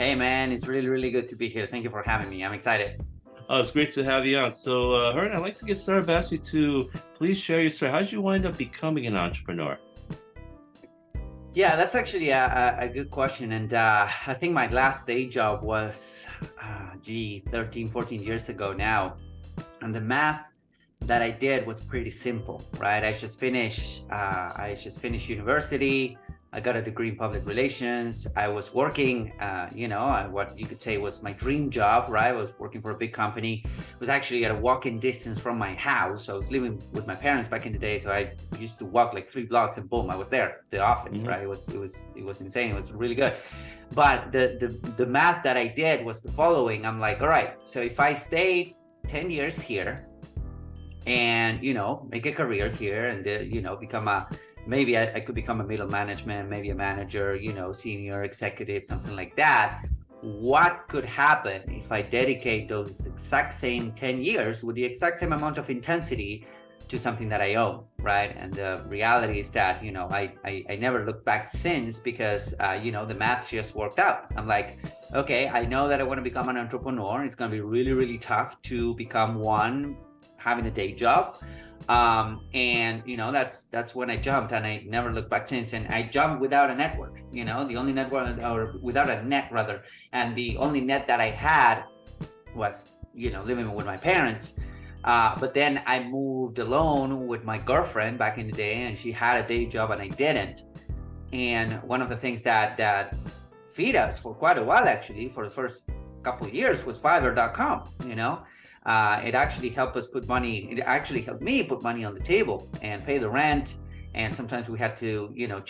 Hey man, it's really, really good to be here. Thank you for having me. I'm excited. Oh, it's great to have you on. So, Hernan, I'd like to get started by asking you to please share your story. How did you wind up becoming an entrepreneur? Yeah, that's actually a good question. And I think my last day job was, 13, 14 years ago now. And the math that I did was pretty simple, right? I just finished university. I got a degree in public relations. I was working, what you could say was my dream job, right? I was working for a big company. It was actually at a walking distance from my house. I was living with my parents back in the day, so I used to walk like 3 blocks, and boom, I was there, the office, Hmm. right? It was insane. It was really good. But the math that I did was the following. I'm like, all right, so if I stay 10 years here and make a career here and become a maybe I could become a middle management, maybe a manager, senior executive, something like that. What could happen if I dedicate those exact same 10 years with the exact same amount of intensity to something that I own, right? And the reality is that I never looked back since, because the math just worked out. I'm like, okay, I know that I want to become an entrepreneur. It's going to be really, really tough to become one having a day job. And that's when I jumped, and I never looked back since. And I jumped without a network, the only network, or without a net rather. And the only net that I had was living with my parents. But then I moved alone with my girlfriend back in the day, and she had a day job and I didn't. And one of the things that feed us for quite a while, actually, for the first couple of years, was Fiverr.com. It actually helped us put money. It actually helped me put money on the table and pay the rent. And sometimes we had to,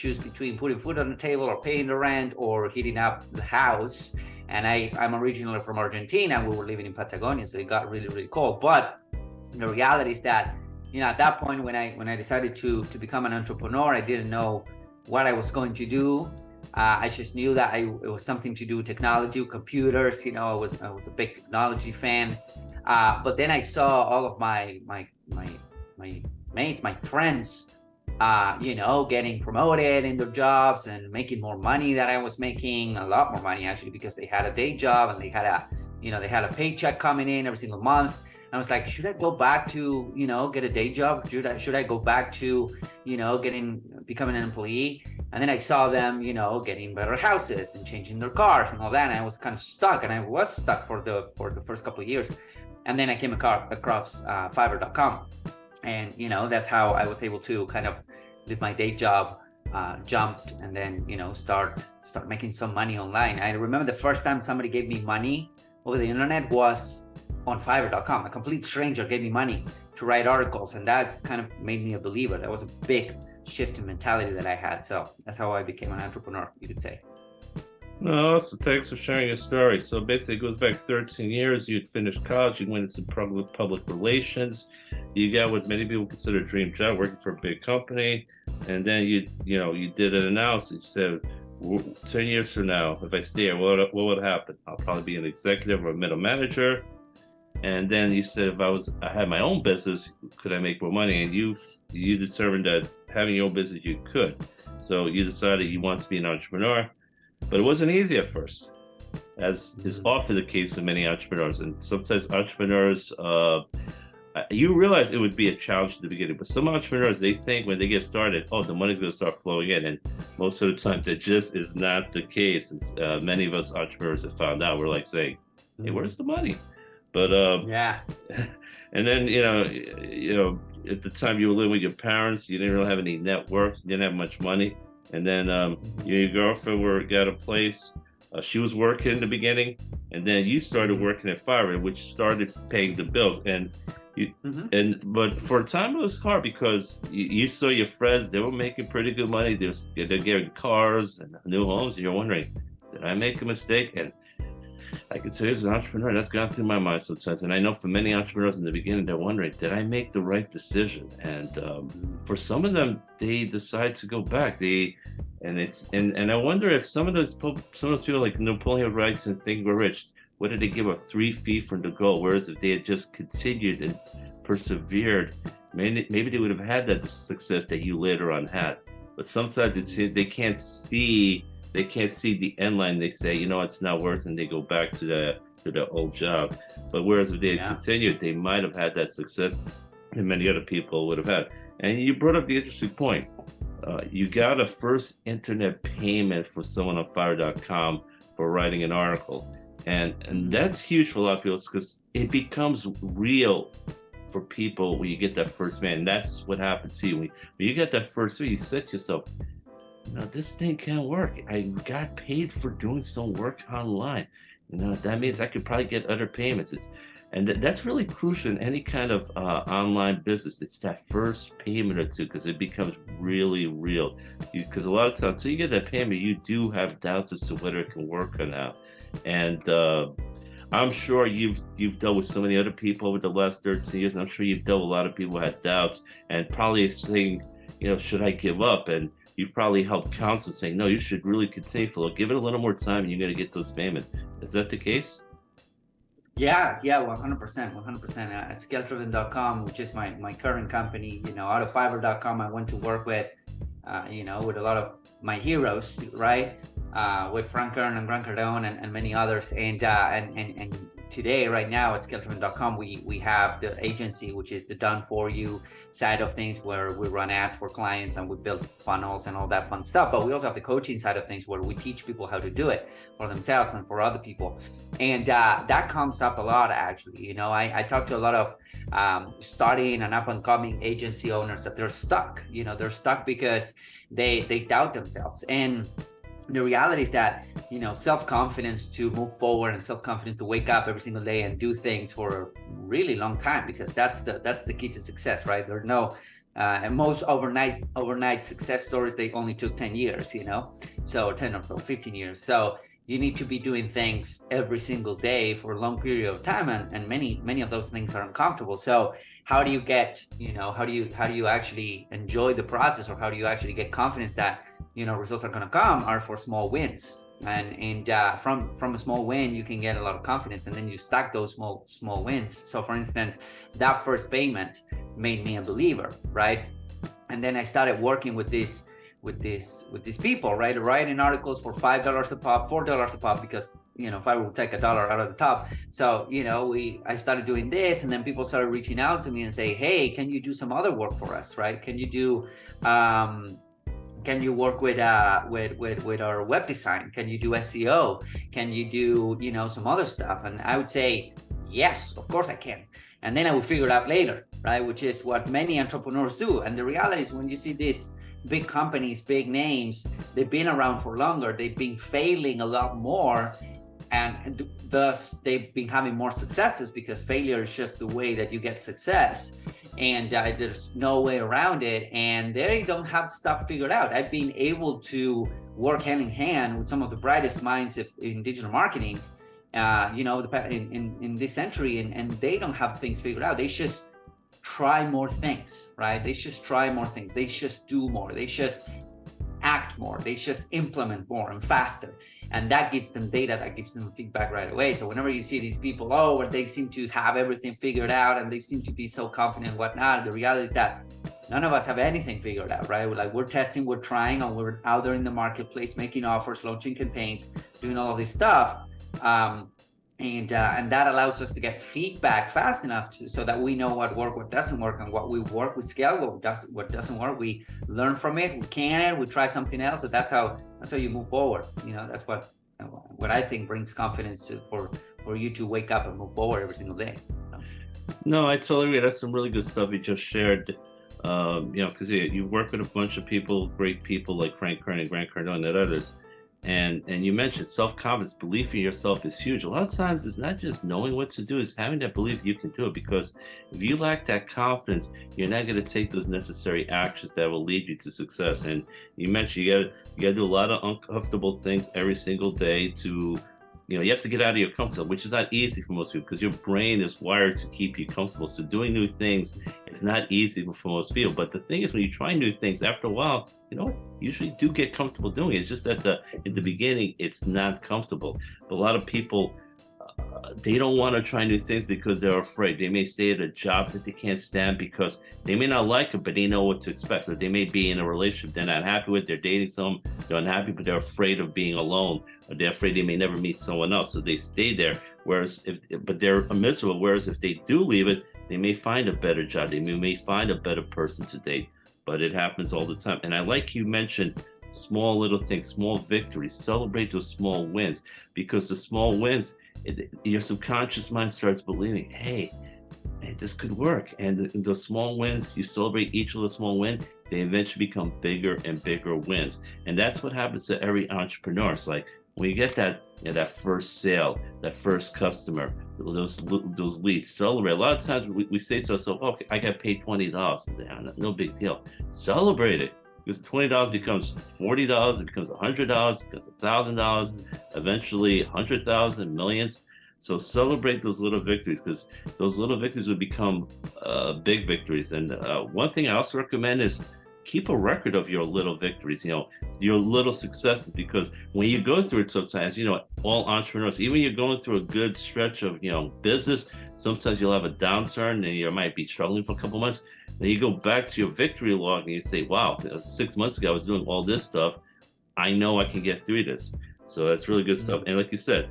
choose between putting food on the table or paying the rent or heating up the house. And I'm originally from Argentina, and we were living in Patagonia, so it got really, really cold. But the reality is that, at that point, when I decided to become an entrepreneur, I didn't know what I was going to do. I just knew that it was something to do with technology, computers. I was a big technology fan. But then I saw all of my mates, my friends, getting promoted in their jobs and making more money than I was making, a lot more money actually, because they had a day job and they had a paycheck coming in every single month. I was like, should I go back to, get a day job? Should I go back to, becoming an employee? And then I saw them, getting better houses and changing their cars and all that. And I was kind of stuck, and I was stuck for the first couple of years. And then I came across Fiverr.com, and that's how I was able to kind of leave my day job, jumped, and then start making some money online. I remember the first time somebody gave me money over the internet was on Fiverr.com. A complete stranger gave me money to write articles, and that kind of made me a believer. That was a big shift in mentality that I had. So that's how I became an entrepreneur, you could say. No, so thanks for sharing your story. So basically, it goes back 13 years. You'd finished college, you went into public relations. You got what many people consider a dream job, working for a big company, and then you did an analysis. You said, 10 years from now, if I stay here, what would happen? I'll probably be an executive or a middle manager. And then you said, if I had my own business, could I make more money? And you determined that having your own business, you could. So you decided you want to be an entrepreneur, but it wasn't easy at first, as is often the case with many entrepreneurs. And sometimes entrepreneurs, you realize it would be a challenge at the beginning, but some entrepreneurs, they think when they get started, oh, the money's going to start flowing in. And most of the time, that just is not the case. Many of us entrepreneurs have found out. We're like saying, hey, where's the money? But Yeah. and then at the time you were living with your parents, you didn't really have any net worth, you didn't have much money, and then you and your girlfriend got a place. She was working in the beginning, and then you started working at Fiverr, which started paying the bills. And but for a time it was hard because you saw your friends; they were making pretty good money. They're getting cars and new homes, and you're wondering, did I make a mistake? And I could say as an entrepreneur, that's gone through my mind sometimes. And I know for many entrepreneurs in the beginning, they're wondering, did I make the right decision? And for some of them, they decide to go back. And I wonder if some of those people like Napoleon writes and Think and Grow Rich, what did they give up 3 feet from the goal? Whereas if they had just continued and persevered, maybe they would have had that success that you later on had. But sometimes they can't see they can't see the end line. They say, you know, it's not worth it, and they go back to the old job. But whereas if they had continued, they might have had that success that many other people would have had. And you brought up the interesting point. You got a first internet payment for someone on Fiverr.com for writing an article. And that's huge for a lot of people because it becomes real for people when you get that first man. And that's what happens to you. When you get that first fee, you say to yourself, you know, this thing can't work. I got paid for doing some work online. You know, that means I could probably get other payments. That's really crucial in any kind of online business. It's that first payment or two because it becomes really real. Because a lot of times, until you get that payment, you do have doubts as to whether it can work or not. And I'm sure you've dealt with so many other people over the last 13 years, and I'm sure you've dealt with a lot of people who had doubts and probably saying, you know, should I give up? And you've probably helped counsel saying, no, you should really continue, Phil. Give it a little more time and you're going to get those payments. Is that the case? Yeah, 100%. At scaletriven.com, which is my current company, you know, out of Fiverr.com, I went to work with, you know, with a lot of my heroes, right? With Hernan and Grant Cardone and many others. And today, right now at scaletriven.com, we have the agency, which is the done for you side of things, where we run ads for clients and we build funnels and all that fun stuff. But we also have the coaching side of things, where we teach people how to do it for themselves and for other people. And that comes up a lot, actually. You know, I talk to a lot of starting and up and coming agency owners that they're stuck. You know, they're stuck because they doubt themselves. And the reality is that, you know, self-confidence to move forward and self-confidence to wake up every single day and do things for a really long time, because that's the key to success, right? There are no and most overnight success stories, they only took 10 years, you know, so 10 or 15 years. So you need to be doing things every single day for a long period of time, and many of those things are uncomfortable. So how do you get, you know, how do you actually enjoy the process, or how do you actually get confidence that, you know, results are going to come are for small wins, and from a small win you can get a lot of confidence, and then you stack those small wins. So for instance, that first payment made me a believer, right? And then I started working with these people, right? Writing articles for $5 a pop, $4 a pop, because, you know, Fiverr will take $1 out of the top. So, you know, I started doing this, and then people started reaching out to me and say, hey, can you do some other work for us, right? Can you do can you work with our web design? Can you do SEO? Can you do, you know, some other stuff? And I would say, yes, of course I can. And then I will figure it out later, right? Which is what many entrepreneurs do. And the reality is, when you see these big companies, big names, they've been around for longer, they've been failing a lot more, and thus they've been having more successes, because failure is just the way that you get success, and there's no way around it, and they don't have stuff figured out. I've been able to work hand in hand with some of the brightest minds in digital marketing, you know, in this century, and they don't have things figured out. They just try more things, right? They just try more things. They just do more. They just act more. They just implement more and faster. And that gives them data, that gives them feedback right away. So whenever you see these people, where they seem to have everything figured out and they seem to be so confident and whatnot, the reality is that none of us have anything figured out, right? We're testing, we're trying, and we're out there in the marketplace, making offers, launching campaigns, doing all of this stuff. And that allows us to get feedback fast enough so that we know what works, what doesn't work, and what we work with scale, what doesn't work, we learn from it, we can it, we try something else. So that's how you move forward. You know, that's what I think brings confidence for you to wake up and move forward every single day. So. No, I totally agree. That's some really good stuff you just shared. You know, because you work with a bunch of people, great people like Frank Kern and Grant Cardone and others. And you mentioned self-confidence, belief in yourself is huge. A lot of times it's not just knowing what to do, it's having that belief you can do it, because if you lack that confidence, you're not going to take those necessary actions that will lead you to success. And you mentioned you got to do a lot of uncomfortable things every single day to, you know, you have to get out of your comfort zone, which is not easy for most people because your brain is wired to keep you comfortable. So doing new things is not easy for most people. But the thing is, when you try new things, after a while, you know, you usually do get comfortable doing it. It's just that in the beginning, it's not comfortable. But a lot of people they don't want to try new things because they're afraid. They may stay at a job that they can't stand because they may not like it, but they know what to expect. Or they may be in a relationship they're not happy with, they're dating someone, they're unhappy, but they're afraid of being alone, or they're afraid they may never meet someone else, so they stay there. But they're miserable. Whereas if they do leave it, they may find a better job, they may find a better person to date. But it happens all the time. And I like you mentioned small little things, small victories. Celebrate those small wins, because the small wins, your subconscious mind starts believing, hey, this could work. And the small wins, you celebrate each of the small wins, they eventually become bigger and bigger wins. And that's what happens to every entrepreneur. It's like when you get that first sale, that first customer, those leads, celebrate. A lot of times we say to ourselves, okay, I got paid $20. No big deal. Celebrate it. Because $20 becomes $40, it becomes $100, it becomes $1,000, eventually 100,000, millions. So celebrate those little victories, because those little victories will become big victories. And one thing I also recommend is keep a record of your little victories, your little successes, because when you go through it sometimes, all entrepreneurs, even you're going through a good stretch of, business, sometimes you'll have a downturn and you might be struggling for a couple months. Then you go back to your victory log and you say, wow, 6 months ago I was doing all this stuff. I know I can get through this. So that's really good stuff. And like you said,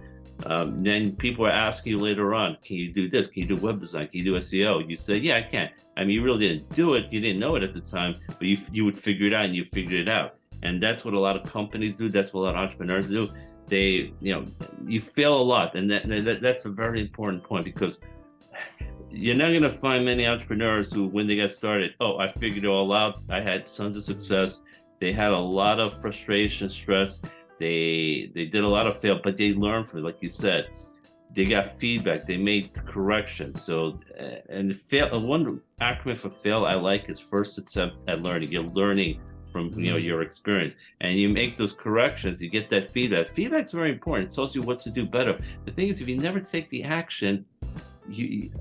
then people are asking you later on, can you do this? Can you do web design? Can you do SEO? You say, yeah, I can. I mean, you really didn't do it. You didn't know it at the time, but you would figure it out, and you figured it out. And that's what a lot of companies do. That's what a lot of entrepreneurs do. They, you fail a lot. And that's a very important point, because you're not going to find many entrepreneurs who, when they get started, oh, I figured it all out. I had tons of success. They had a lot of frustration, stress. They did a lot of fail, but they learned from it. Like you said, they got feedback. They made corrections. So, and fail. One acronym for fail I like is first attempt at learning. You're learning from your experience, and you make those corrections. You get that feedback. Feedback's very important. It tells you what to do better. The thing is, if you never take the action,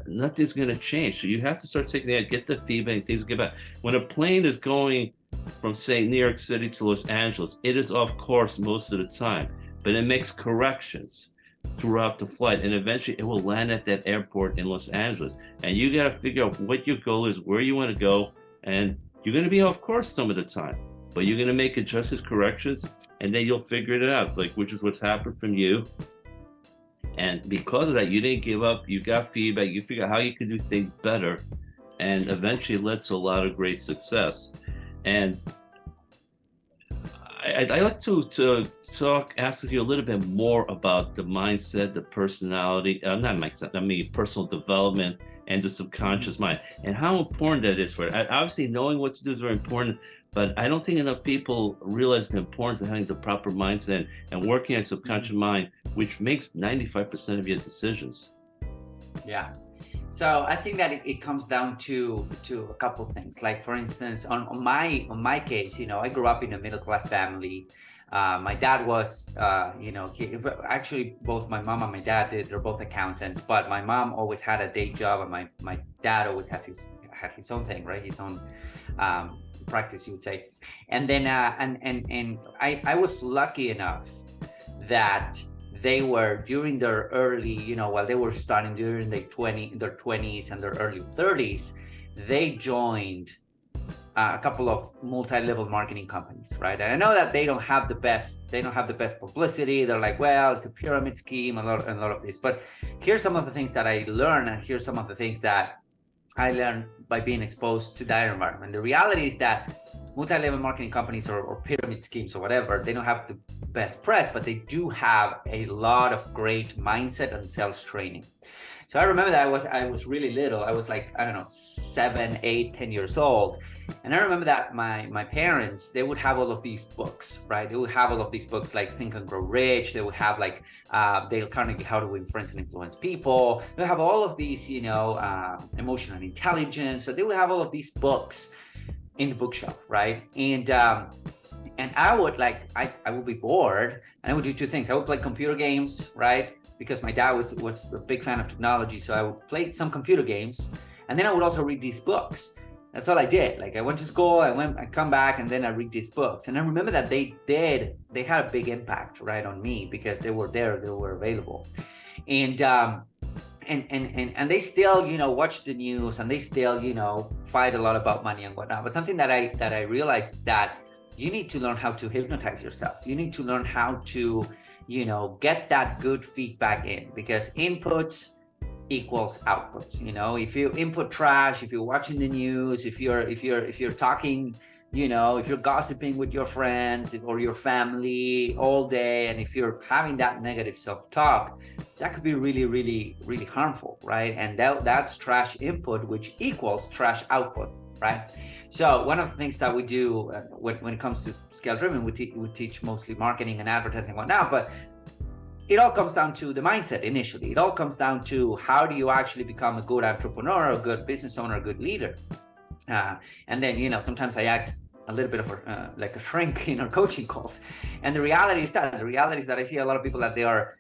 nothing's going to change. So you have to start taking that, get the feedback, things get back. When a plane is going from, say, New York City to Los Angeles, it is off course most of the time, but it makes corrections throughout the flight, and eventually it will land at that airport in Los Angeles. And you got to figure out what your goal is, where you want to go, and you're going to be off course some of the time, but you're going to make adjustments, corrections, and then you'll figure it out, which is what's happened from you. And because of that, you didn't give up. You got feedback. You figure out how you could do things better, and eventually it led to a lot of great success. And I'd like to ask you a little bit more about the mindset, the personality, not mindset, I mean personal development, and the subconscious mind, and how important that is for it. Obviously, knowing what to do is very important, but I don't think enough people realize the importance of having the proper mindset and working on subconscious mind, which makes 95% of your decisions. Yeah. So I think that it comes down to a couple of things. Like, for instance, on my case, I grew up in a middle class family. My dad was, actually both my mom and my dad they're both accountants, but my mom always had a day job, and my dad always had his own thing, right? His own practice, you would say. And then and I was lucky enough that they were during their early, while they were starting during their 20s and their early 30s, they joined a couple of multi-level marketing companies, right? And I know that they don't have the best publicity. They're like, well, it's a pyramid scheme, a lot of this. But here's some of the things that I learned, and here's some of the things that I learned by being exposed to that environment. The reality is that multi-level marketing companies or pyramid schemes or whatever, they don't have the best press, but they do have a lot of great mindset and sales training. So I remember that I was really little. I was like, I don't know, 7, 8, 10 years old. And I remember that my parents, they would have all of these books, right? They would have all of these books like Think and Grow Rich. They would have like Dale Carnegie, How to Win Friends and Influence People. They have all of these, emotional intelligence. So they would have all of these books in the bookshelf, right? And I would I would be bored, and I would do two things. I would play computer games, right? Because my dad was a big fan of technology. So I would play some computer games, and then I would also read these books. That's all I did. Like, I went to school, I come back, and then I read these books. And I remember that they had a big impact, right, on me, because they were there, they were available. And they still, watch the news, and they still, fight a lot about money and whatnot. But something that I realized is that you need to learn how to hypnotize yourself. You need to learn how to, get that good feedback in, because inputs equals outputs. If you input trash, if you're watching the news, if you're talking, if you're gossiping with your friends or your family all day, and if you're having that negative self-talk, that could be really, really, really harmful, right? And that's trash input, which equals trash output, right? So one of the things that we do when it comes to scale driven, we teach mostly marketing and advertising and whatnot, but it all comes down to the mindset initially. It all comes down to how do you actually become a good entrepreneur, a good business owner, a good leader. And then, sometimes I act a little bit of like a shrink in our coaching calls. And the reality is that I see a lot of people that they are,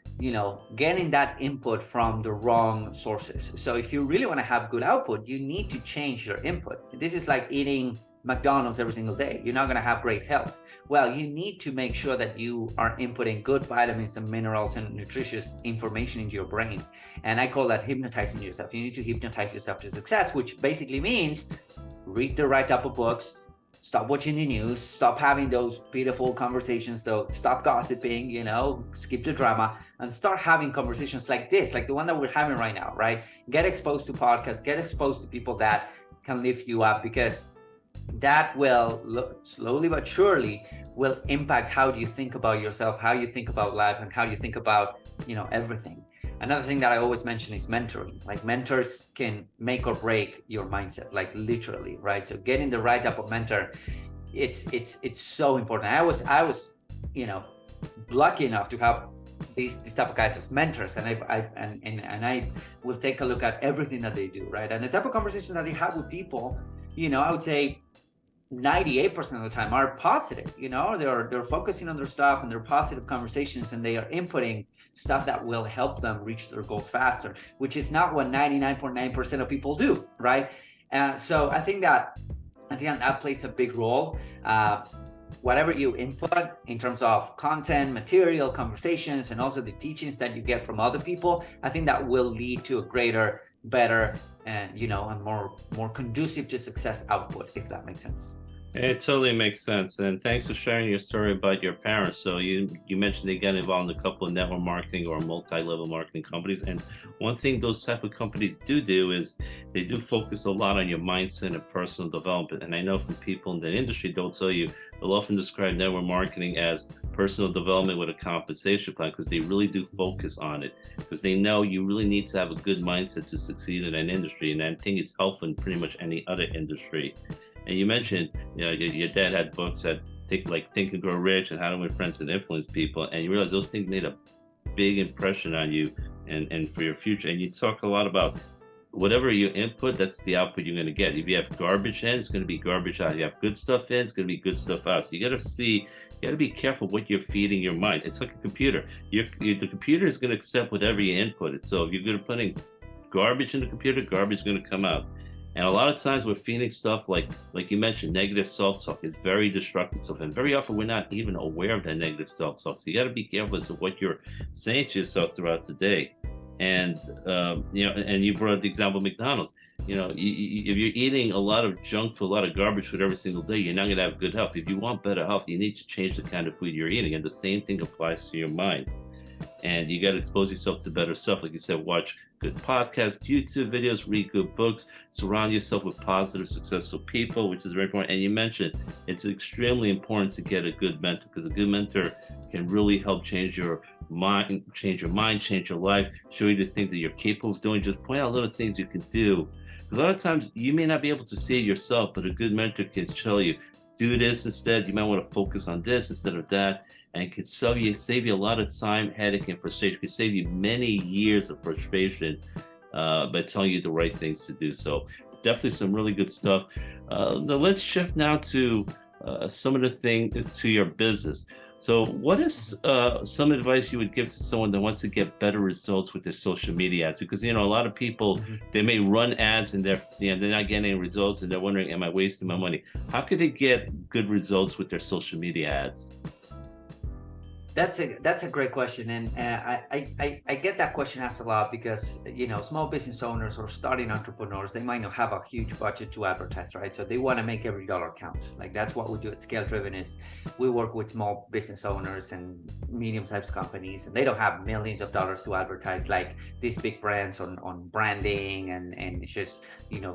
getting that input from the wrong sources. So if you really want to have good output, you need to change your input. This is like eating McDonald's every single day. You're not going to have great health. Well, you need to make sure that you are inputting good vitamins and minerals and nutritious information into your brain. And I call that hypnotizing yourself. You need to hypnotize yourself to success, which basically means read the right type of books, stop watching the news, stop having those pitiful conversations, though, stop gossiping, skip the drama, and start having conversations like this, like the one that we're having right now, right? Get exposed to podcasts, get exposed to people that can lift you up, because that will slowly but surely will impact how you think about yourself, how you think about life, and how you think about, everything. Another thing that I always mention is mentoring. Like, mentors can make or break your mindset, like literally, right? So getting the right type of mentor, it's so important. I was, lucky enough to have these type of guys as mentors, and I will take a look at everything that they do, right? And the type of conversations that they have with people, I would say 98% of the time are positive. They're focusing on their stuff, and they're positive conversations, and they are inputting stuff that will help them reach their goals faster, which is not what 99.9% of people do, right? So I think that plays a big role. Whatever you input in terms of content, material, conversations, and also the teachings that you get from other people, I think that will lead to a greater, better, and and more conducive to success output, if that makes sense. It totally makes sense. And thanks for sharing your story about your parents. So you mentioned they got involved in a couple of network marketing or multi-level marketing companies. And one thing those type of companies do is they do focus a lot on your mindset and personal development. And I know from people in the industry, they'll tell you, they'll often describe network marketing as personal development with a compensation plan, because they really do focus on it, because they know you really need to have a good mindset to succeed in an industry. And I think it's helpful in pretty much any other industry. And you mentioned, your dad had books that Think and Grow Rich and How to Win Friends and Influence People, and you realize those things made a big impression on you and for your future. And you talk a lot about whatever you input, that's the output you're going to get. If you have garbage in, it's going to be garbage out. You have good stuff in, it's going to be good stuff out. So you got to be careful what you're feeding your mind. It's like a computer. The computer is going to accept whatever you input it. So if you're going to put in garbage in the computer, garbage is going to come out. And a lot of times we're feeding stuff like you mentioned, negative self-talk is very destructive stuff. And very often we're not even aware of that negative self-talk. So you got to be careful as to what you're saying to yourself throughout the day. And, and you brought up the example of McDonald's. If you're eating a lot of junk food, a lot of garbage food every single day, you're not going to have good health. If you want better health, you need to change the kind of food you're eating. And the same thing applies to your mind. And you got to expose yourself to better stuff. Like you said, watch good podcasts, YouTube videos, read good books, surround yourself with positive, successful people, which is very important. And you mentioned it's extremely important to get a good mentor, because a good mentor can really help change your mind, change your life, show you the things that you're capable of doing, just point out little things you can do. Because a lot of times you may not be able to see it yourself, but a good mentor can tell you, do this instead. You might want to focus on this instead of that. And it can save you a lot of time, headache, and frustration. It can save you many years of frustration by telling you the right things to do. So definitely some really good stuff. Now let's shift now to some of the things to your business. So what is some advice you would give to someone that wants to get better results with their social media ads? Because, a lot of people, they may run ads and they're not getting any results, and they're wondering, am I wasting my money? How could they get good results with their social media ads? That's a great question, and I get that question asked a lot because small business owners or starting entrepreneurs, they might not have a huge budget to advertise, right? So they want to make every dollar count. Like that's what we do at Scale Driven is we work with small business owners and medium-sized companies, and they don't have millions of dollars to advertise like these big brands on branding and it's just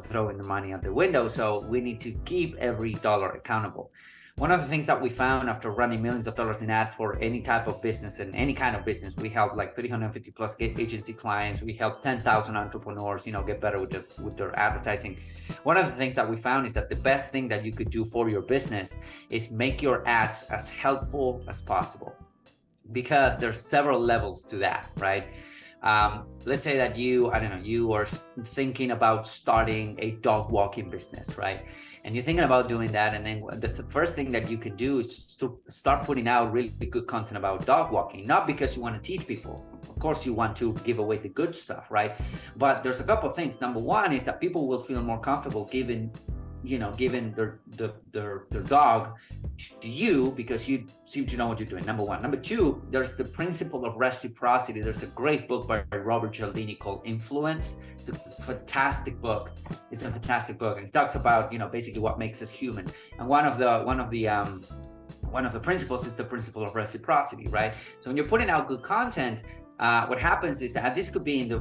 throwing the money out the window. So we need to keep every dollar accountable. One of the things that we found after running millions of dollars in ads for any type of business and any kind of business, we helped like 350 plus agency clients. We helped 10,000 entrepreneurs, get better with their advertising. One of the things that we found is that the best thing that you could do for your business is make your ads as helpful as possible, because there's several levels to that, right? Let's say that you are thinking about starting a dog walking business, right? And you're thinking about doing that, and then the first thing that you can do is to start putting out really good content about dog walking, not because you want to teach people. Of course, you want to give away the good stuff, right? But there's a couple of things. Number one is that people will feel more comfortable giving their dog to you because you seem to know what you're doing. Number one. Number two, there's the principle of reciprocity. There's a great book by Robert Cialdini called Influence. It's a fantastic book. And he talks about basically what makes us human. And one of the principles is the principle of reciprocity, right? So when you're putting out good content, what happens is that this could be in the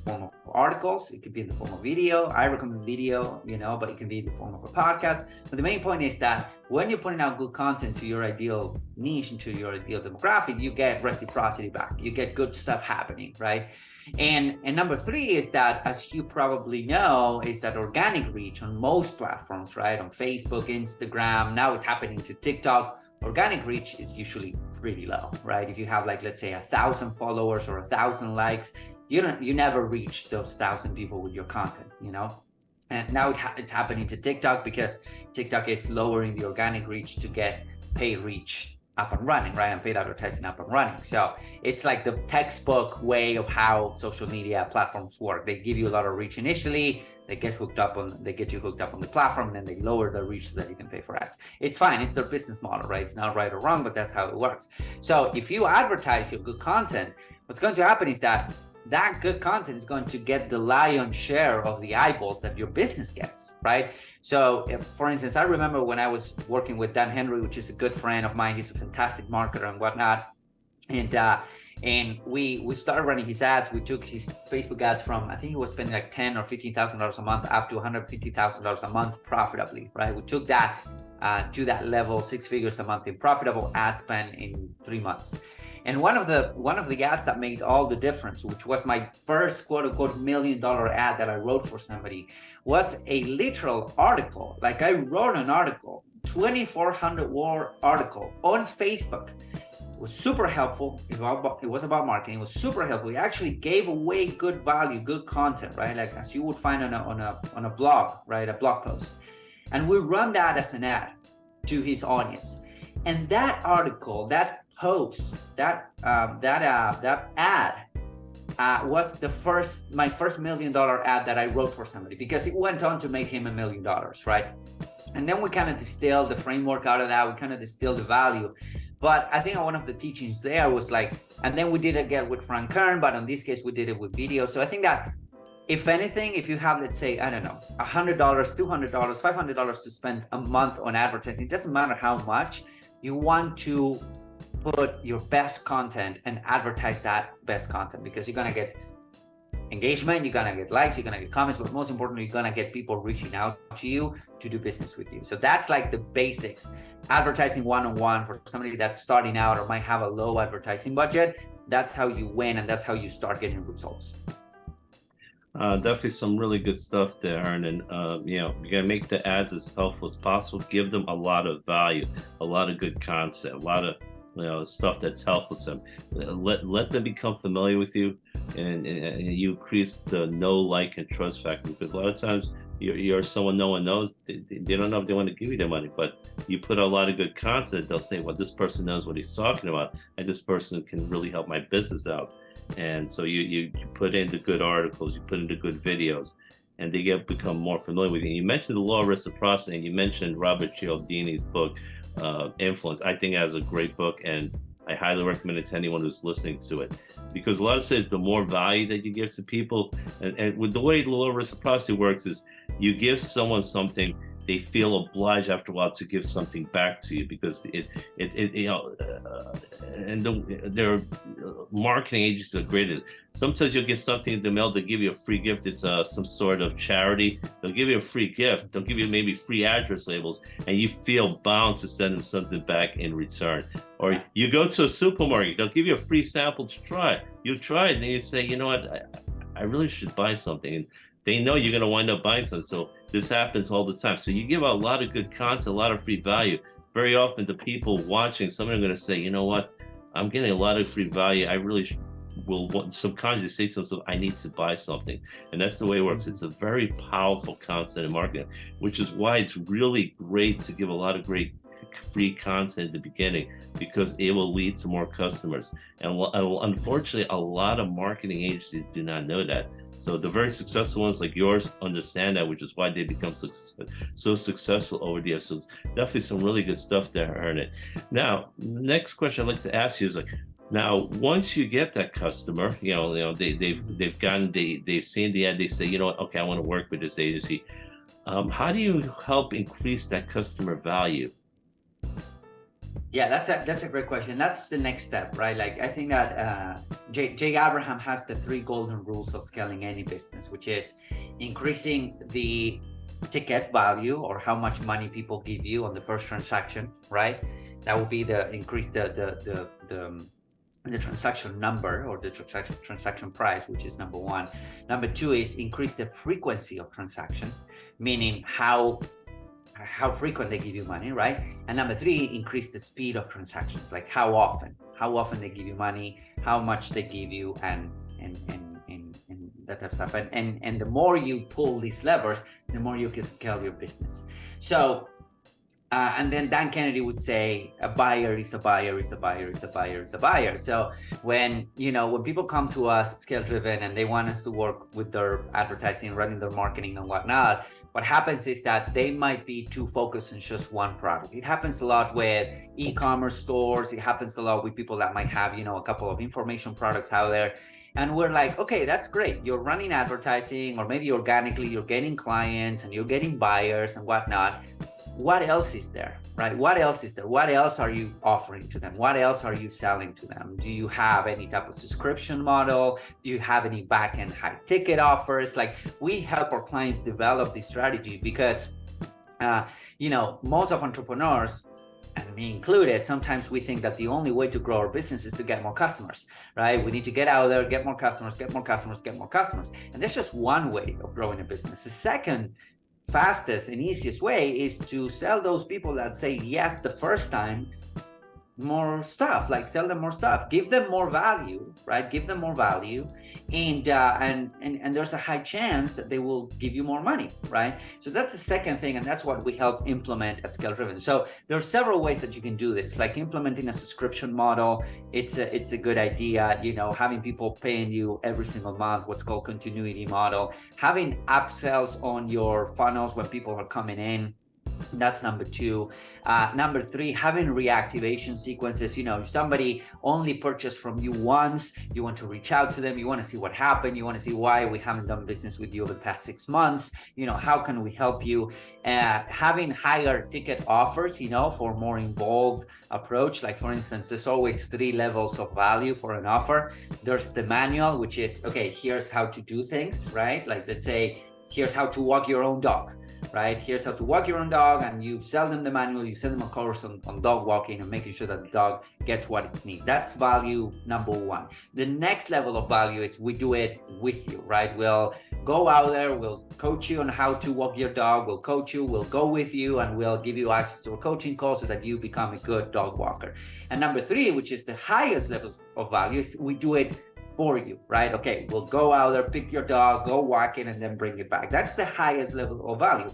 form of articles, it could be in the form of video. I recommend video, but it can be in the form of a podcast. But the main point is that when you're putting out good content to your ideal niche and to your ideal demographic, you get reciprocity back. You get good stuff happening, right? And number three is that, as you probably know, is that organic reach on most platforms, right? On Facebook, Instagram, now it's happening to TikTok. Organic reach is usually pretty low, right? If you have let's say 1,000 followers or 1,000 likes, you never reach those 1,000 people with your content, And now it's happening to TikTok because TikTok is lowering the organic reach to get paid reach up and running, right? And paid advertising up and running. So it's like the textbook way of how social media platforms work. They give you a lot of reach initially, they get you hooked up on the platform, and then they lower the reach so that you can pay for ads. It's fine, it's their business model, right? It's not right or wrong, but that's how it works. So if you advertise your good content, what's going to happen is that good content is going to get the lion's share of the eyeballs that your business gets, right? So for instance, I remember when I was working with Dan Henry, which is a good friend of mine. He's a fantastic marketer and whatnot. And we started running his ads. We took his Facebook ads from, I think he was spending like $10,000 or $15,000 a month up to $150,000 a month profitably, right? We took that to that level, 6 figures a month in profitable ad spend in 3 months. And one of the ads that made all the difference, which was my first quote unquote $1 million ad that I wrote for somebody, was a literal article. Like I wrote an article, 2,400 word article on Facebook. It was super helpful. It was about marketing. It was super helpful. It actually gave away good value, good content, right? Like as you would find on a blog, right? A blog post. And we run that as an ad to his audience. And that article, that post, that ad was my first $1 million ad that I wrote for somebody, because it went on to make him $1 million, right? And then we kind of distilled the framework out of that. We kind of distilled the value. But I think one of the teachings there was and then we did it again with Frank Kern, but in this case, we did it with video. So I think that if anything, if you have, let's say, I don't know, $100, $200, $500 to spend a month on advertising, it doesn't matter how much, you want to put your best content and advertise that best content, because you're going to get engagement, you're going to get likes, you're going to get comments, but most importantly, you're going to get people reaching out to you to do business with you. So that's like the basics. Advertising one-on-one for somebody that's starting out or might have a low advertising budget. That's how you win, and that's how you start getting results. Definitely some really good stuff there, Hernan. You gotta make the ads as helpful as possible. Give them a lot of value, a lot of good content, a lot of stuff that's helpful to them. Let them become familiar with you, and you increase the know, like, and trust factor. Because a lot of times you're someone no one knows. They don't know if they want to give you their money, but you put a lot of good content. They'll say, well, this person knows what he's talking about, and this person can really help my business out. And so you put into good articles, you put into good videos, and they become more familiar with you. You mentioned the law of reciprocity, and you mentioned Robert Cialdini's book, Influence. I think that's a great book, and I highly recommend it to anyone who's listening to it, because a lot of says the more value that you give to people, and with the way the law of reciprocity works is you give someone something, they feel obliged after a while to give something back to you, because their marketing agencies are great. Sometimes you'll get something in the mail, they'll give you a free gift. It's some sort of charity. They'll give you a free gift. They'll give you maybe free address labels, and you feel bound to send them something back in return. Or you go to a supermarket, they'll give you a free sample to try. You try it, and then you say, you know what, I really should buy something. And they know you're going to wind up buying something. So this happens all the time. So you give out a lot of good content, a lot of free value. Very often the people watching, some are going to say, you know what, I'm getting a lot of free value. I really will subconsciously say to themselves, I need to buy something. And that's the way it works. It's a very powerful content in marketing, which is why it's really great to give a lot of great free content at the beginning, because it will lead to more customers. And unfortunately, a lot of marketing agencies do not know that. So the very successful ones like yours understand that, which is why they become so successful over the years. So it's definitely some really good stuff there, Hernan. Now, next question I'd like to ask you is like, now, once you get that customer, they've seen the ad, they say, you know what, okay, I want to work with this agency. How do you help increase that customer value? Yeah, that's a great question. That's the next step, right? Like, I think that Jay Abraham has the 3 golden rules of scaling any business, which is increasing the ticket value, or how much money people give you on the first transaction, right? That would be increase the transaction number, or the transaction price, which is number 1. Number 2 is increase the frequency of transaction, meaning how frequent they give you money, right? And number 3, increase the speed of transactions, like how often they give you money, how much they give you, and that type of stuff. And the more you pull these levers, the more you can scale your business. So and then Dan Kennedy would say, a buyer is a buyer is a buyer is a buyer is a buyer. So when people come to us, Scale Driven, and they want us to work with their advertising, running their marketing and whatnot, what happens is that they might be too focused on just one product. It happens a lot with e-commerce stores. It happens a lot with people that might have, a couple of information products out there. And we're like, okay, that's great. You're running advertising, or maybe organically you're getting clients and you're getting buyers and whatnot. What else is there, right? What else is there? What else are you offering to them? What else are you selling to them? Do you have any type of subscription model? Do you have any back-end high ticket offers? Like, we help our clients develop this strategy, because, most of entrepreneurs, and me included, sometimes we think that the only way to grow our business is to get more customers, right? We need to get out there, get more customers, get more customers, get more customers. And that's just one way of growing a business. The second fastest and easiest way is to sell those people that say yes the first time more stuff. Like, sell them more stuff, give them more value, right? Give them more value, and there's a high chance that they will give you more money, right? So that's the second thing, and that's what we help implement at Scale Driven. So there are several ways that you can do this, like implementing a subscription model. It's a good idea, having people paying you every single month, what's called continuity model, having upsells on your funnels when people are coming in. That's number 2. Number 3, having reactivation sequences. If somebody only purchased from you once, you want to reach out to them. You want to see what happened. You want to see why we haven't done business with you over the past 6 months. How can we help you? Having higher ticket offers, for more involved approach. Like, for instance, there's always 3 levels of value for an offer. There's the manual, which is, okay, here's how to do things, right? Like, let's say, here's how to walk your own dog, right? Here's how to walk your own dog, and you sell them the manual, you send them a course on dog walking and making sure that the dog gets what it needs. That's value number 1. The next level of value is we do it with you, right? We'll go out there, we'll coach you on how to walk your dog, we'll coach you, we'll go with you, and we'll give you access to a coaching call so that you become a good dog walker. And number 3, which is the highest level of value, is we do it for you, right? Okay, we'll go out there, pick your dog, go walk it, and then bring it back. That's the highest level of value.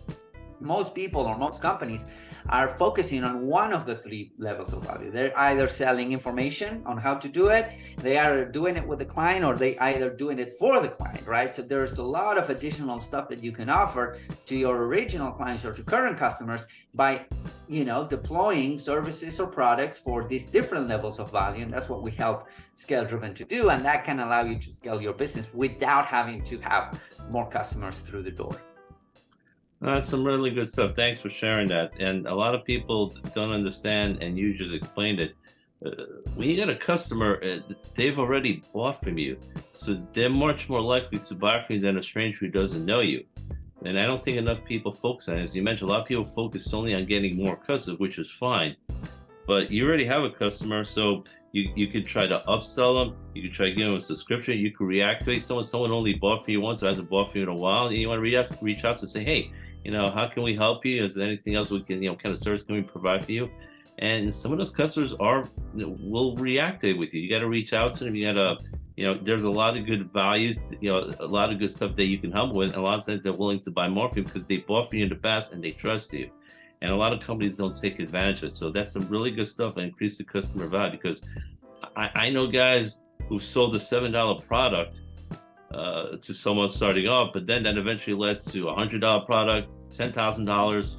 Most people, or most companies, are focusing on one of the three levels of value. They're either selling information on how to do it, they are doing it with the client, or they either doing it for the client, right? So there's a lot of additional stuff that you can offer to your original clients or to current customers by, you know, deploying services or products for these different levels of value. And that's what we help Scale Driven to do. And that can allow you to scale your business without having to have more customers through the door. That's some really good stuff. Thanks for sharing that. And a lot of people don't understand, and you just explained it. When you get a customer, they've already bought from you. So they're much more likely to buy from you than a stranger who doesn't know you. And I don't think enough people focus on it. As you mentioned, a lot of people focus only on getting more customers, which is fine. But you already have a customer, so you could try to upsell them. You could try to give them a subscription. You could reactivate someone only bought from you once or hasn't bought from you in a while. And you want to reach out to say, hey, you know, how can we help you? Is there anything else we can, you know, kind of service can we provide for you? And some of those customers will reactivate with you. You got to reach out to them. You got to, you know, there's a lot of good values, you know, a lot of good stuff that you can help with. And a lot of times they're willing to buy more from you because they bought from you in the past and they trust you. And a lot of companies don't take advantage of it. So that's some really good stuff and increase the customer value, because I know guys who sold a $7 product to someone starting off, but then that eventually led to a $100 product, $10,000,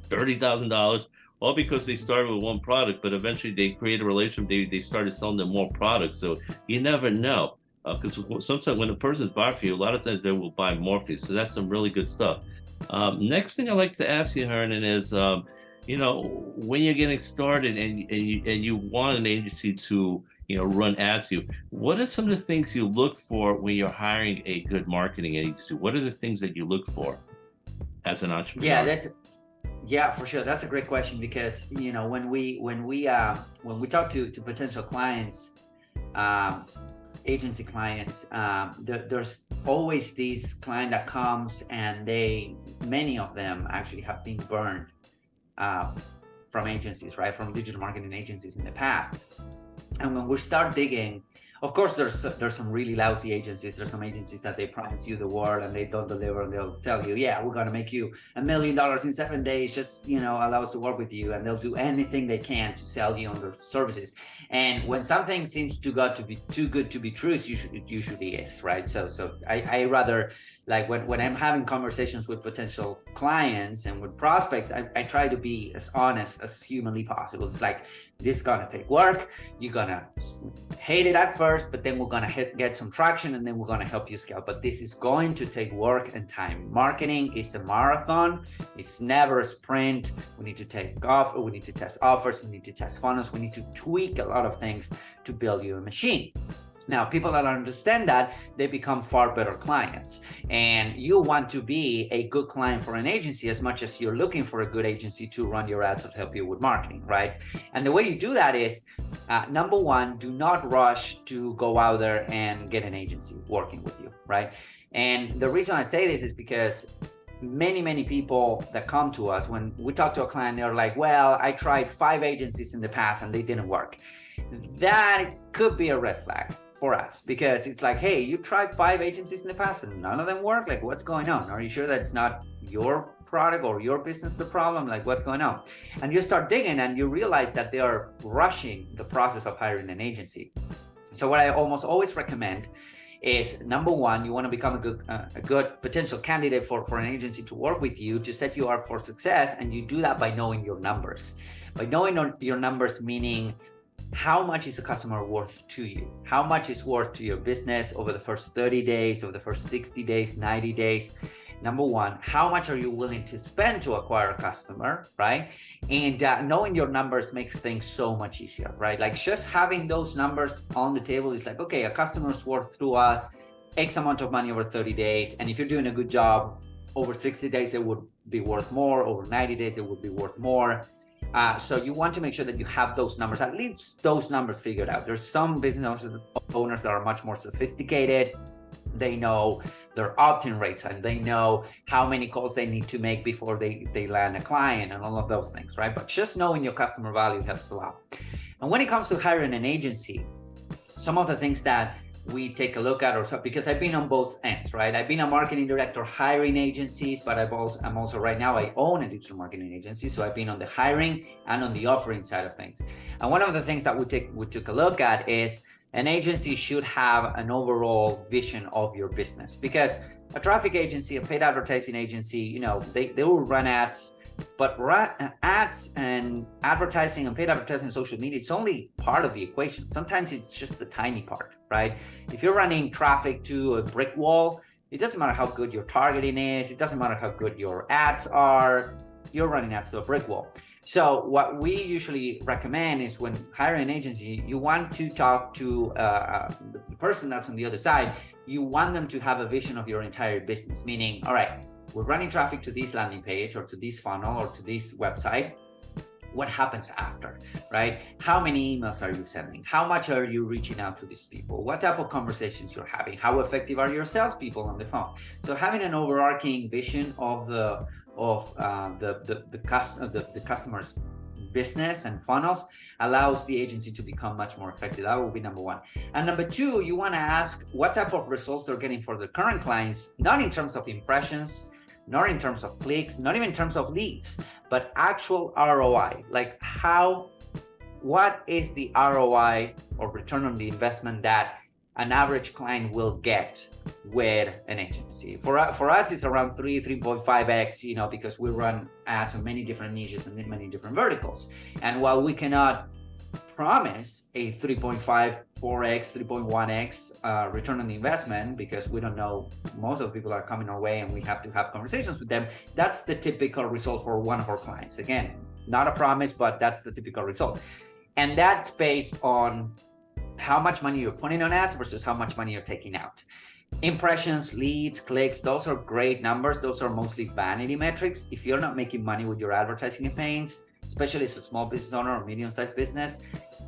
$30,000, all because they started with one product, but eventually they created a relationship. They started selling them more products. So you never know, because sometimes when a person's buying for you, a lot of times they will buy more for you. So that's some really good stuff. Next thing I'd like to ask you, Hernan, is, you know, when you're getting started and you want an agency to, you know, run ads for you, what are some of the things you look for when you're hiring a good marketing agency? What are the things that you look for as an entrepreneur? Yeah, for sure. That's a great question, because, you know, when we talk to potential clients, agency clients, there's always this client that comes and many of them actually have been burned from agencies, right? From digital marketing agencies in the past. And when we start digging, of course, there's some really lousy agencies. There's some agencies that they promise you the world and they don't deliver, and they'll tell you, yeah, we're going to make you $1 million in 7 days. Just, you know, allow us to work with you. And they'll do anything they can to sell you on their services. And when something seems to be too good to be true, it usually is, right? So I rather, like, when I'm having conversations with potential clients and with prospects, I try to be as honest as humanly possible. It's like, this is gonna take work. You're gonna hate it at first, but then we're gonna get some traction, and then we're gonna help you scale. But this is going to take work and time. Marketing is a marathon. It's never a sprint. We need to take off, or we need to test offers. We need to test funnels. We need to tweak a lot of things to build you a machine. Now, people that understand that, they become far better clients. And you want to be a good client for an agency as much as you're looking for a good agency to run your ads or help you with marketing, right? And the way you do that is, number one, do not rush to go out there and get an agency working with you, right? And the reason I say this is because many people that come to us, when we talk to a client, they're like, well, I tried 5 agencies in the past and they didn't work. That could be a red flag for us, because it's like, hey, you tried 5 agencies in the past and none of them work. Like, what's going on? Are you sure that's not your product or your business the problem? Like, what's going on? And you start digging and you realize that they are rushing the process of hiring an agency. So what I almost always recommend is, number one, you want to become a good potential candidate for an agency to work with you, to set you up for success. And you do that by knowing your numbers. By knowing your numbers, meaning, how much is a customer worth to you? How much is worth to your business over the first 30 days, over the first 60 days, 90 days? Number one, how much are you willing to spend to acquire a customer, right? And knowing your numbers makes things so much easier, right? Like, just having those numbers on the table is like, okay, a customer's worth through us X amount of money over 30 days. And if you're doing a good job, over 60 days, it would be worth more. Over 90 days, it would be worth more. So you want to make sure that you have those numbers, at least those numbers figured out. There's some business owners that are much more sophisticated. They know their opt-in rates, and they know how many calls they need to make before they land a client, and all of those things, right? But just knowing your customer value helps a lot. And when it comes to hiring an agency, some of the things that we take a look at, or because I've been on both ends, right? I've been a marketing director hiring agencies, but I'm also right now, I own a digital marketing agency. So I've been on the hiring and on the offering side of things. And one of the things that we took a look at is an agency should have an overall vision of your business, because a traffic agency, a paid advertising agency, you know, they will run ads, but ads and advertising and paid advertising on social media, it's only part of the equation. Sometimes it's just the tiny part, right? If you're running traffic to a brick wall, it doesn't matter how good your targeting is. It doesn't matter how good your ads are. You're running ads to a brick wall. So what we usually recommend is, when hiring an agency, you want to talk to the person that's on the other side. You want them to have a vision of your entire business, meaning, all right, we're running traffic to this landing page or to this funnel or to this website. What happens after, right? How many emails are you sending? How much are you reaching out to these people? What type of conversations you're having? How effective are your salespeople on the phone? So having an overarching vision of the customer's business and funnels allows the agency to become much more effective. That will be number one. And number two, you want to ask what type of results they're getting for the current clients, not in terms of impressions, not in terms of clicks, not even in terms of leads, but actual ROI. Like what is the ROI or return on the investment that an average client will get with an agency? For us, it's around 3.5x, you know, because we run ads on many different niches and in many different verticals. And while we cannot promise a 3.5, 4x, 3.1x return on the investment, because we don't know, most of the people are coming our way and we have to have conversations with them, that's the typical result for one of our clients. Again, not a promise, but that's the typical result. And that's based on how much money you're putting on ads versus how much money you're taking out. Impressions, leads, clicks, those are great numbers. Those are mostly vanity metrics. If you're not making money with your advertising campaigns, especially as a small business owner or medium-sized business,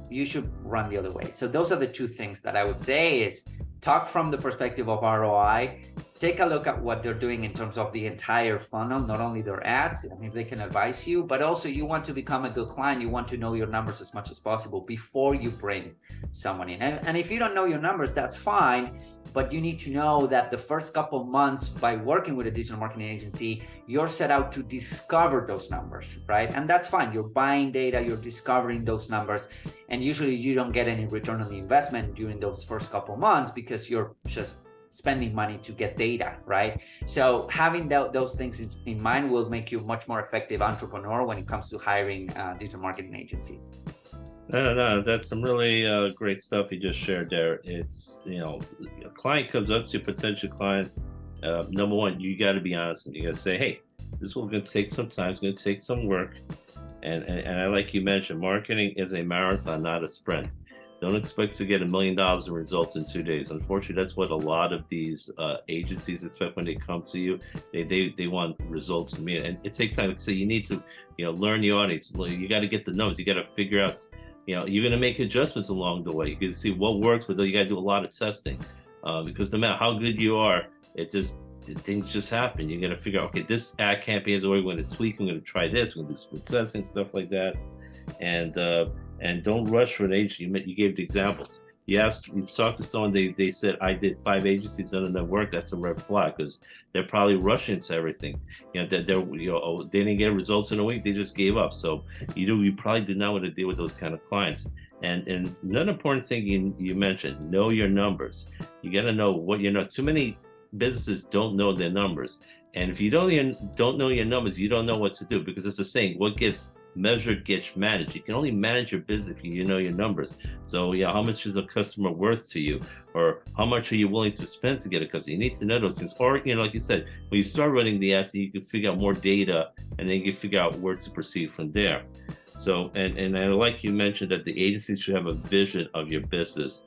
you should run the other way. So those are the two things that I would say is talk from the perspective of ROI, take a look at what they're doing in terms of the entire funnel, not only their ads, I mean, they can advise you, but also you want to become a good client. You want to know your numbers as much as possible before you bring someone in. And if you don't know your numbers, that's fine. But you need to know that the first couple of months by working with a digital marketing agency, you're set out to discover those numbers, right? And that's fine. You're buying data, you're discovering those numbers. And usually you don't get any return on the investment during those first couple of months because you're just spending money to get data, right? So having those things in mind will make you a much more effective entrepreneur when it comes to hiring a digital marketing agency. No, that's some really great stuff you just shared there. It's, you know, a client comes up to you, potential client. Number one, you got to be honest, and you got to say, hey, this is going to take some time. It's going to take some work. And I, like you mentioned, marketing is a marathon, not a sprint. Don't expect to get $1 million in results in 2 days. Unfortunately, that's what a lot of these agencies expect when they come to you. They want results from you, and it takes time. So you need to, you know, learn the audience. You got to get the numbers. You got to figure out. You know, you're going to make adjustments along the way. You can see what works, but you got to do a lot of testing because no matter how good you are, things just happen. You're going to figure out, okay, this ad campaign is already going to tweak. I'm going to try this. We're going to do some testing, stuff like that. And don't rush for an agency. You gave the examples. You talked to someone, they said, I did 5 agencies, none of them worked. That's a red flag because they're probably rushing to everything. You know, they didn't get results in a week, they just gave up. So you probably did not want to deal with those kind of clients. And another important thing you mentioned, know your numbers. You got to know what you know. Too many businesses don't know their numbers. And if you don't know your numbers, you don't know what to do, because it's a saying, what gets measured gets managed. You can only manage your business if you know your numbers. So yeah, how much is a customer worth to you, or how much are you willing to spend to get a customer? You need to know those things. Or, you know, like you said, when you start running the ads, you can figure out more data, and then you can figure out where to proceed from there. So, and I like you mentioned that the agency should have a vision of your business,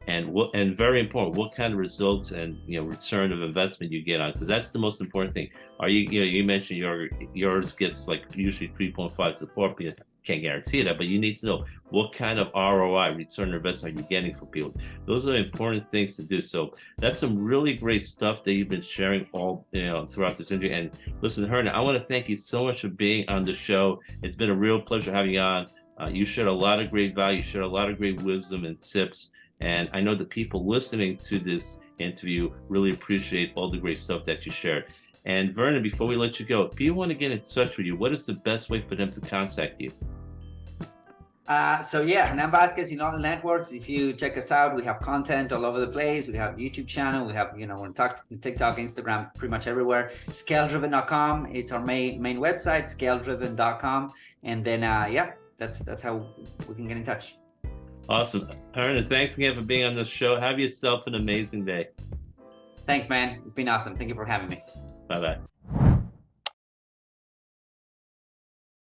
and very important, what kind of results and, you know, return of investment you get on, because that's the most important thing. Are you mentioned yours gets like usually 3.5 to 4. Can't guarantee that, but you need to know what kind of ROI, return on investment, are you getting from people. Those are important things to do. So that's some really great stuff that you've been sharing all, you know, throughout this interview. And listen, Hernan, I want to thank you so much for being on the show. It's been a real pleasure having you on. You shared a lot of great value, shared a lot of great wisdom and tips. And I know the people listening to this interview really appreciate all the great stuff that you shared. And Vernon, before we let you go, if people want to get in touch with you, what is the best way for them to contact you? So yeah, Hernan Vazquez in all the networks. If you check us out, we have content all over the place. We have YouTube channel. We have, we're on TikTok, Instagram, pretty much everywhere. Scaledriven.com. It's our main website, scaledriven.com. And then, yeah, that's how we can get in touch. Awesome. Hernan, thanks again for being on this show. Have yourself an amazing day. Thanks, man. It's been awesome. Thank you for having me. Bye-bye.